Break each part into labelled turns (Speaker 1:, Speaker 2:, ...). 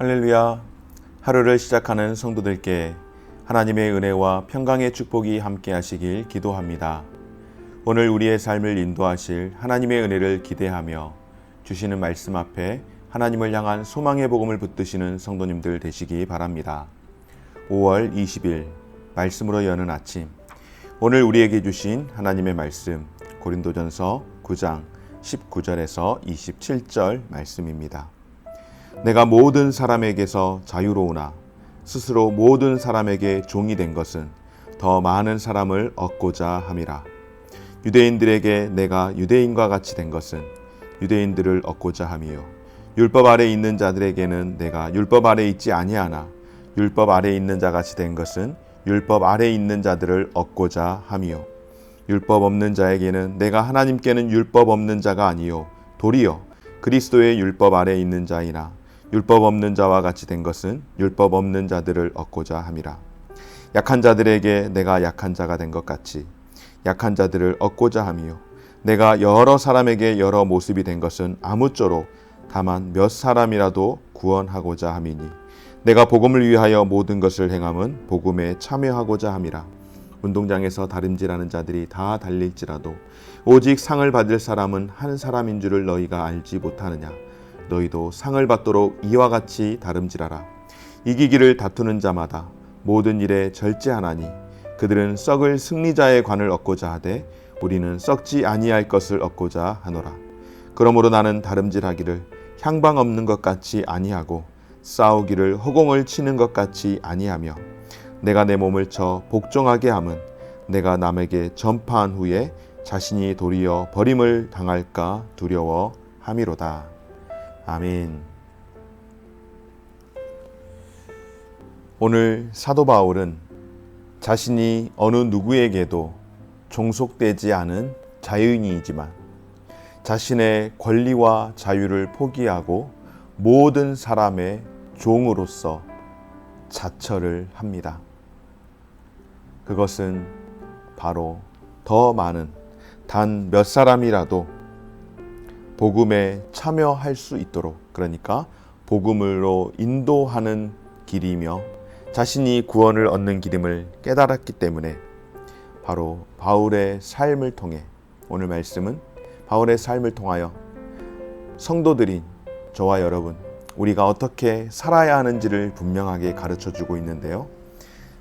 Speaker 1: 할렐루야. 하루를 시작하는 성도들께 하나님의 은혜와 평강의 축복이 함께 하시길 기도합니다. 오늘 우리의 삶을 인도하실 하나님의 은혜를 기대하며 주시는 말씀 앞에 하나님을 향한 소망의 복음을 붙드시는 성도님들 되시기 바랍니다. 5월 20일 말씀으로 여는 아침, 오늘 우리에게 주신 하나님의 말씀 고린도전서 9장 19절에서 27절 말씀입니다. 내가 모든 사람에게서 자유로우나 스스로 모든 사람에게 종이 된 것은 더 많은 사람을 얻고자 함이라. 유대인들에게 내가 유대인과 같이 된 것은 유대인들을 얻고자 함이요, 율법 아래 있는 자들에게는 내가 율법 아래 있지 아니하나 율법 아래 있는 자 같이 된 것은 율법 아래 있는 자들을 얻고자 함이요, 율법 없는 자에게는 내가 하나님께는 율법 없는 자가 아니요 도리어 그리스도의 율법 아래 있는 자이나 율법 없는 자와 같이 된 것은 율법 없는 자들을 얻고자 함이라. 약한 자들에게 내가 약한 자가 된 것 같이 약한 자들을 얻고자 함이요, 내가 여러 사람에게 여러 모습이 된 것은 아무쪼록 다만 몇 사람이라도 구원하고자 함이니 내가 복음을 위하여 모든 것을 행함은 복음에 참여하고자 함이라. 운동장에서 다름질하는 자들이 다 달릴지라도 오직 상을 받을 사람은 한 사람인 줄을 너희가 알지 못하느냐. 너희도 상을 받도록 이와 같이 다름질하라. 이기기를 다투는 자마다 모든 일에 절제하나니 그들은 썩을 승리자의 관을 얻고자 하되 우리는 썩지 아니할 것을 얻고자 하노라. 그러므로 나는 다름질하기를 향방 없는 것 같이 아니하고 싸우기를 허공을 치는 것 같이 아니하며 내가 내 몸을 쳐 복종하게 함은 내가 남에게 전파한 후에 자신이 도리어 버림을 당할까 두려워 함이로다. 아멘. 오늘 사도 바울은 자신이 어느 누구에게도 종속되지 않은 자유인이지만 자신의 권리와 자유를 포기하고 모든 사람의 종으로서 자처를 합니다. 그것은 바로 더 많은 단 몇 사람이라도 복음에 참여할 수 있도록, 그러니까 복음으로 인도하는 길이며 자신이 구원을 얻는 길임을 깨달았기 때문에 바로 바울의 삶을 통해, 오늘 말씀은 바울의 삶을 통하여 성도들인 저와 여러분, 우리가 어떻게 살아야 하는지를 분명하게 가르쳐주고 있는데요.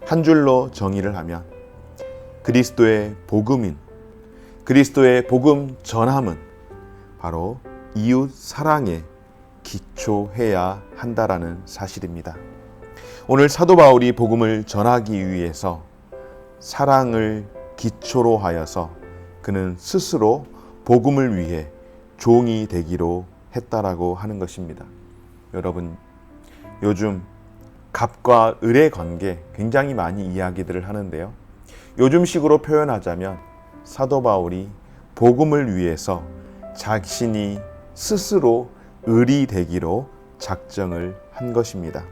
Speaker 1: 한 줄로 정의를 하면 그리스도의 복음인, 그리스도의 복음 전함은 바로 이웃 사랑에 기초해야 한다라는 사실입니다. 오늘 사도 바울이 복음을 전하기 위해서 사랑을 기초로 하여서 그는 스스로 복음을 위해 종이 되기로 했다라고 하는 것입니다. 여러분, 요즘 갑과 을의 관계 굉장히 많이 이야기들을 하는데요. 요즘식으로 표현하자면 사도 바울이 복음을 위해서 자신이 스스로 을이 되기로 작정을 한 것입니다.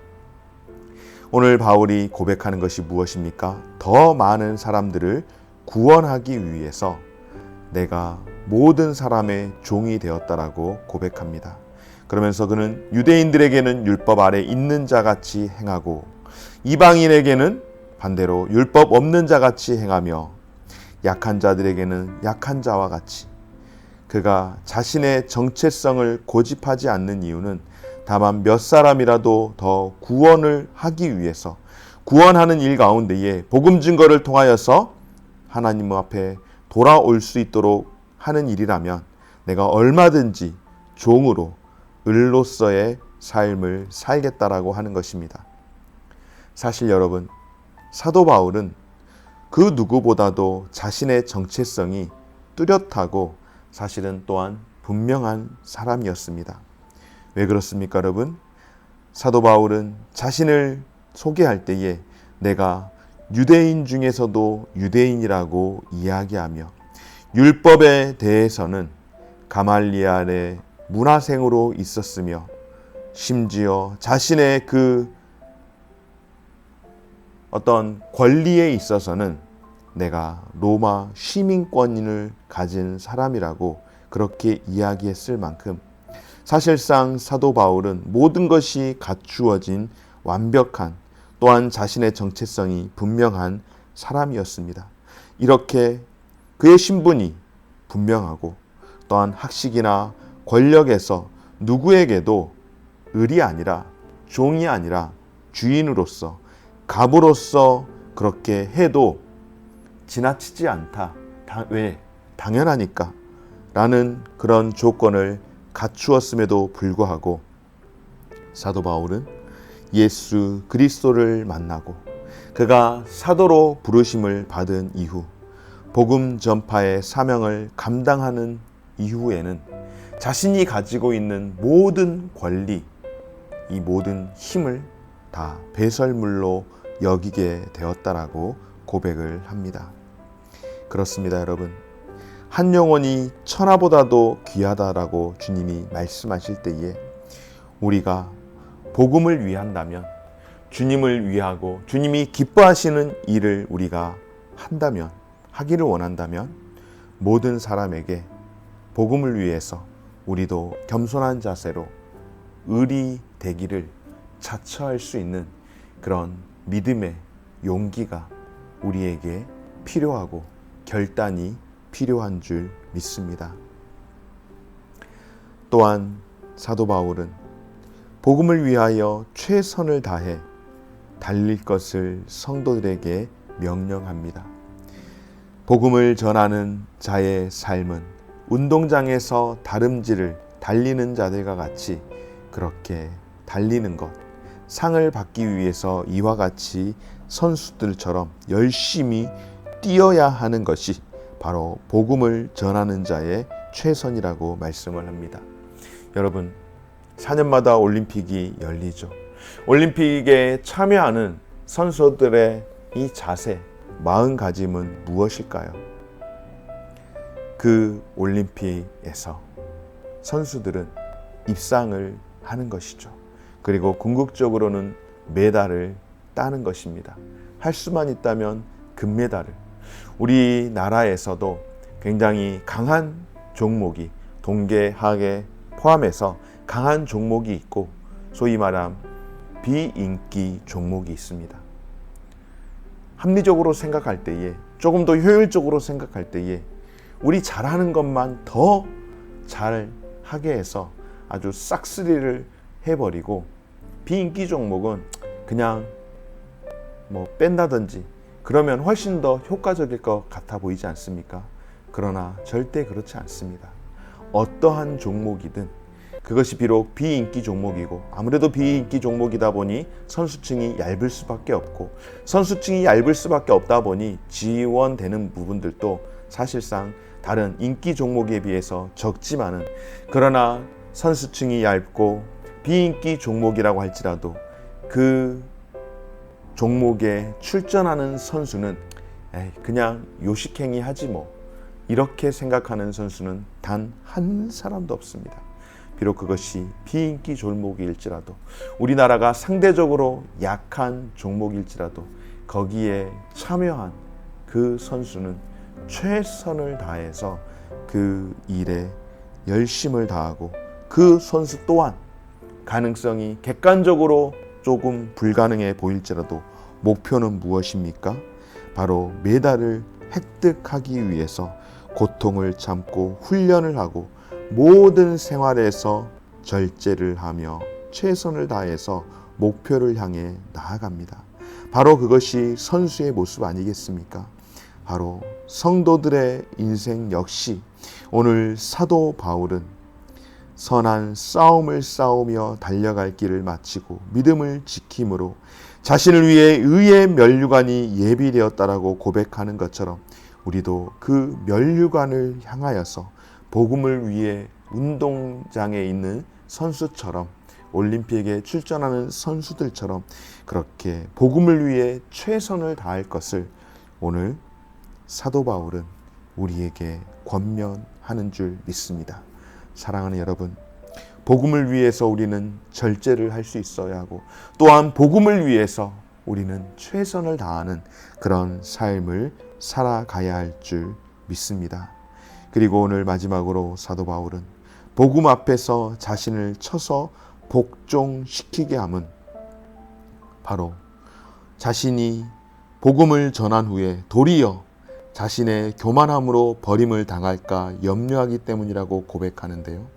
Speaker 1: 오늘 바울이 고백하는 것이 무엇입니까? 더 많은 사람들을 구원하기 위해서 내가 모든 사람의 종이 되었다라고 고백합니다. 그러면서 그는 유대인들에게는 율법 아래 있는 자같이 행하고 이방인에게는 반대로 율법 없는 자같이 행하며 약한 자들에게는 약한 자와 같이, 그가 자신의 정체성을 고집하지 않는 이유는 다만 몇 사람이라도 더 구원을 하기 위해서, 구원하는 일 가운데에 복음 증거를 통하여서 하나님 앞에 돌아올 수 있도록 하는 일이라면 내가 얼마든지 종으로 을로서의 삶을 살겠다라고 하는 것입니다. 사실 여러분, 사도 바울은 그 누구보다도 자신의 정체성이 뚜렷하고 사실은 또한 분명한 사람이었습니다. 왜 그렇습니까, 여러분? 사도 바울은 자신을 소개할 때에 내가 유대인 중에서도 유대인이라고 이야기하며 율법에 대해서는 가말리엘의 문화생으로 있었으며 심지어 자신의 그 어떤 권리에 있어서는 내가 로마 시민권을 가진 사람이라고 그렇게 이야기했을 만큼 사실상 사도 바울은 모든 것이 갖추어진 완벽한, 또한 자신의 정체성이 분명한 사람이었습니다. 이렇게 그의 신분이 분명하고 또한 학식이나 권력에서 누구에게도 을이 아니라 종이 아니라 주인으로서, 갑으로서 그렇게 해도 지나치지 않다. 왜? 당연하니까 라는 그런 조건을 갖추었음에도 불구하고 사도 바울은 예수 그리스도를 만나고 그가 사도로 부르심을 받은 이후 복음 전파의 사명을 감당하는 이후에는 자신이 가지고 있는 모든 권리, 이 모든 힘을 다 배설물로 여기게 되었다라고 고백을 합니다. 그렇습니다, 여러분. 한 영혼이 천하보다도 귀하다라고 주님이 말씀하실 때에 우리가 복음을 위한다면, 주님을 위하고 주님이 기뻐하시는 일을 우리가 한다면, 하기를 원한다면 모든 사람에게 복음을 위해서 우리도 겸손한 자세로 을이 되기를 자처할 수 있는 그런 믿음의 용기가 우리에게 필요하고 결단이 필요한 줄 믿습니다. 또한 사도 바울은 복음을 위하여 최선을 다해 달릴 것을 성도들에게 명령합니다. 복음을 전하는 자의 삶은 운동장에서 다름질을 달리는 자들과 같이 그렇게 달리는 것, 상을 받기 위해서 이와 같이 선수들처럼 열심히 뛰어야 하는 것이 바로 복음을 전하는 자의 최선이라고 말씀을 합니다. 여러분, 4년마다 올림픽이 열리죠. 올림픽에 참여하는 선수들의 이 자세, 마음가짐은 무엇일까요? 그 올림픽에서 선수들은 입상을 하는 것이죠. 그리고 궁극적으로는 메달을 따는 것입니다. 할 수만 있다면 금메달을. 우리나라에서도 굉장히 강한 종목이 동계, 하계 포함해서 강한 종목이 있고 소위 말하는 비인기 종목이 있습니다. 합리적으로 생각할 때에, 조금 더 효율적으로 생각할 때에 우리 잘하는 것만 더 잘하게 해서 아주 싹쓸이를 해버리고 비인기 종목은 그냥 뺀다든지 그러면 훨씬 더 효과적일 것 같아 보이지 않습니까? 그러나 절대 그렇지 않습니다. 어떠한 종목이든 그것이 비록 비인기 종목이고 아무래도 비인기 종목이다 보니 선수층이 얇을 수밖에 없고 선수층이 얇을 수밖에 없다 보니 지원되는 부분들도 사실상 다른 인기 종목에 비해서 적지만은 그러나 선수층이 얇고 비인기 종목이라고 할지라도 그 종목에 출전하는 선수는 그냥 요식행위 하지 뭐 이렇게 생각하는 선수는 단 한 사람도 없습니다. 비록 그것이 비인기 종목일지라도 우리나라가 상대적으로 약한 종목일지라도 거기에 참여한 그 선수는 최선을 다해서 그 일에 열심을 다하고 그 선수 또한 가능성이 객관적으로 조금 불가능해 보일지라도 목표는 무엇입니까? 바로 메달을 획득하기 위해서 고통을 참고 훈련을 하고 모든 생활에서 절제를 하며 최선을 다해서 목표를 향해 나아갑니다. 바로 그것이 선수의 모습 아니겠습니까? 바로 성도들의 인생 역시 오늘 사도 바울은 선한 싸움을 싸우며 달려갈 길을 마치고 믿음을 지킴으로 자신을 위해 의의 면류관이 예비되었다라고 고백하는 것처럼 우리도 그 면류관을 향하여서 복음을 위해 운동장에 있는 선수처럼 올림픽에 출전하는 선수들처럼 그렇게 복음을 위해 최선을 다할 것을 오늘 사도 바울은 우리에게 권면하는 줄 믿습니다. 사랑하는 여러분, 복음을 위해서 우리는 절제를 할 수 있어야 하고 또한 복음을 위해서 우리는 최선을 다하는 그런 삶을 살아가야 할 줄 믿습니다. 그리고 오늘 마지막으로 사도 바울은 복음 앞에서 자신을 쳐서 복종시키게 함은 바로 자신이 복음을 전한 후에 도리어 자신의 교만함으로 버림을 당할까 염려하기 때문이라고 고백하는데요.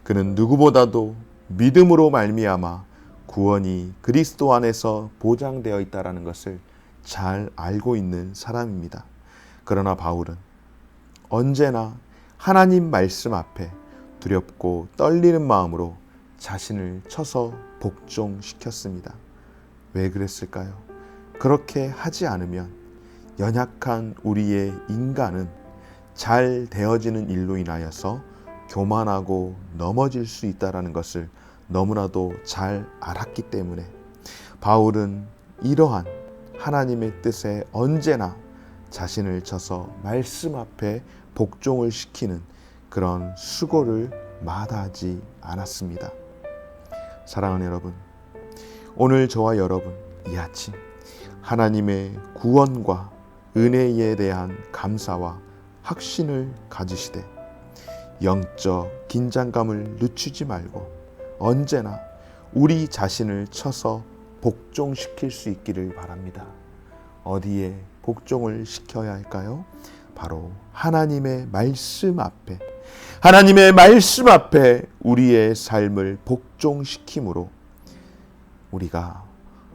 Speaker 1: 그는 누구보다도 믿음으로 말미암아 구원이 그리스도 안에서 보장되어 있다는 것을 잘 알고 있는 사람입니다. 그러나 바울은 언제나 하나님 말씀 앞에 두렵고 떨리는 마음으로 자신을 쳐서 복종시켰습니다. 왜 그랬을까요? 그렇게 하지 않으면 연약한 우리의 인간은 잘 되어지는 일로 인하여서 교만하고 넘어질 수 있다는 것을 너무나도 잘 알았기 때문에 바울은 이러한 하나님의 뜻에 언제나 자신을 쳐서 말씀 앞에 복종을 시키는 그런 수고를 마다하지 않았습니다. 사랑하는 여러분, 오늘 저와 여러분 이 아침 하나님의 구원과 은혜에 대한 감사와 확신을 가지시되 영적 긴장감을 늦추지 말고 언제나 우리 자신을 쳐서 복종시킬 수 있기를 바랍니다. 어디에 복종을 시켜야 할까요? 바로 하나님의 말씀 앞에, 하나님의 말씀 앞에 우리의 삶을 복종시킴으로 우리가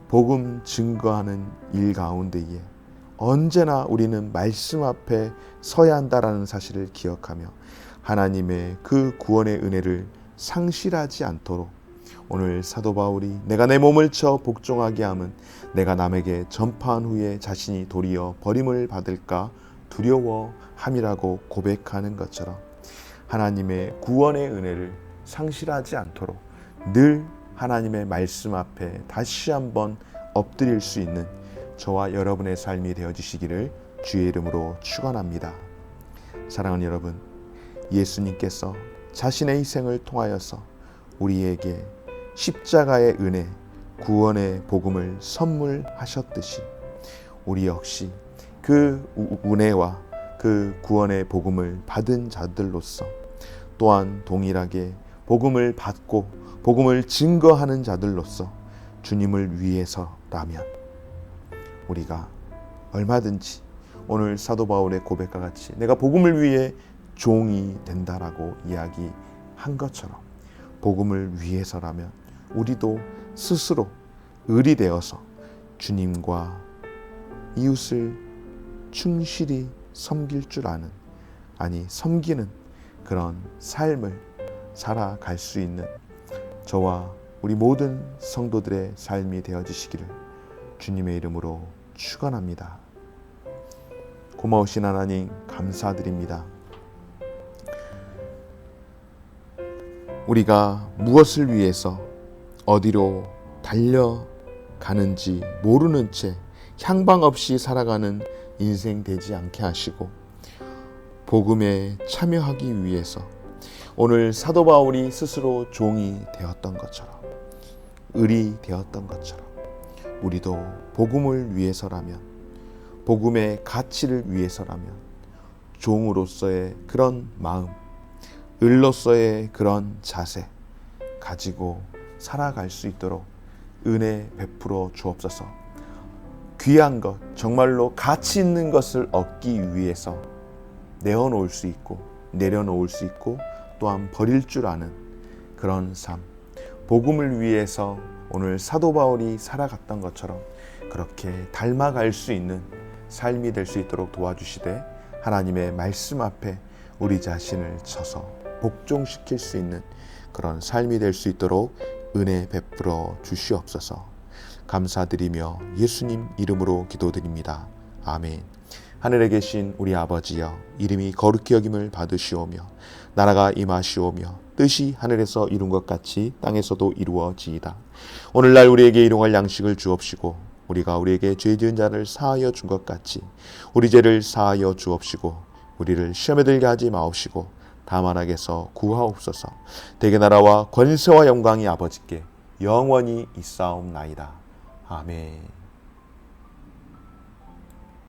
Speaker 1: 복음 증거하는 일 가운데에 언제나 우리는 말씀 앞에 서야 한다라는 사실을 기억하며 하나님의 그 구원의 은혜를 상실하지 않도록 오늘 사도 바울이 내가 내 몸을 쳐 복종하게 함은 내가 남에게 전파한 후에 자신이 도리어 버림을 받을까 두려워함이라고 고백하는 것처럼 하나님의 구원의 은혜를 상실하지 않도록 늘 하나님의 말씀 앞에 다시 한번 엎드릴 수 있는 저와 여러분의 삶이 되어지시기를 주의 이름으로 축원합니다. 사랑하는 여러분, 예수님께서 자신의 희생을 통하여서 우리에게 십자가의 은혜, 구원의 복음을 선물하셨듯이 우리 역시 그 은혜와 그 구원의 복음을 받은 자들로서 또한 동일하게 복음을 받고 복음을 증거하는 자들로서 주님을 위해서라면 우리가 얼마든지 오늘 사도 바울의 고백과 같이 내가 복음을 위해 종이 된다라고 이야기한 것처럼 복음을 위해서라면 우리도 스스로 을이 되어서 주님과 이웃을 충실히 섬길 줄 아는, 아니 섬기는 그런 삶을 살아갈 수 있는 저와 우리 모든 성도들의 삶이 되어지시기를 주님의 이름으로 축원합니다. 고마우신 하나님 감사드립니다. 우리가 무엇을 위해서 어디로 달려가는지 모르는 채 향방 없이 살아가는 인생 되지 않게 하시고 복음에 참여하기 위해서 오늘 사도 바울이 스스로 종이 되었던 것처럼 을이 되었던 것처럼 우리도 복음을 위해서라면 복음의 가치를 위해서라면 종으로서의 그런 마음, 을로서의 그런 자세 가지고 살아갈 수 있도록 은혜 베풀어 주옵소서. 귀한 것, 정말로 가치 있는 것을 얻기 위해서 내어놓을 수 있고 내려놓을 수 있고 또한 버릴 줄 아는 그런 삶, 복음을 위해서 오늘 사도 바울이 살아갔던 것처럼 그렇게 닮아갈 수 있는 삶이 될 수 있도록 도와주시되 하나님의 말씀 앞에 우리 자신을 쳐서 복종시킬 수 있는 그런 삶이 될 수 있도록 은혜 베풀어 주시옵소서. 감사드리며 예수님 이름으로 기도드립니다. 아멘. 하늘에 계신 우리 아버지여, 이름이 거룩히 여김을 받으시오며 나라가 임하시오며 뜻이 하늘에서 이룬 것 같이 땅에서도 이루어지이다. 오늘날 우리에게 일용할 양식을 주옵시고 우리가 우리에게 죄 지은 자를 사하여 준 것 같이 우리 죄를 사하여 주옵시고 우리를 시험에 들게 하지 마옵시고 다만 악에서 구하옵소서. 대개 나라와 권세와 영광이 아버지께 영원히 있사옵나이다. 아멘.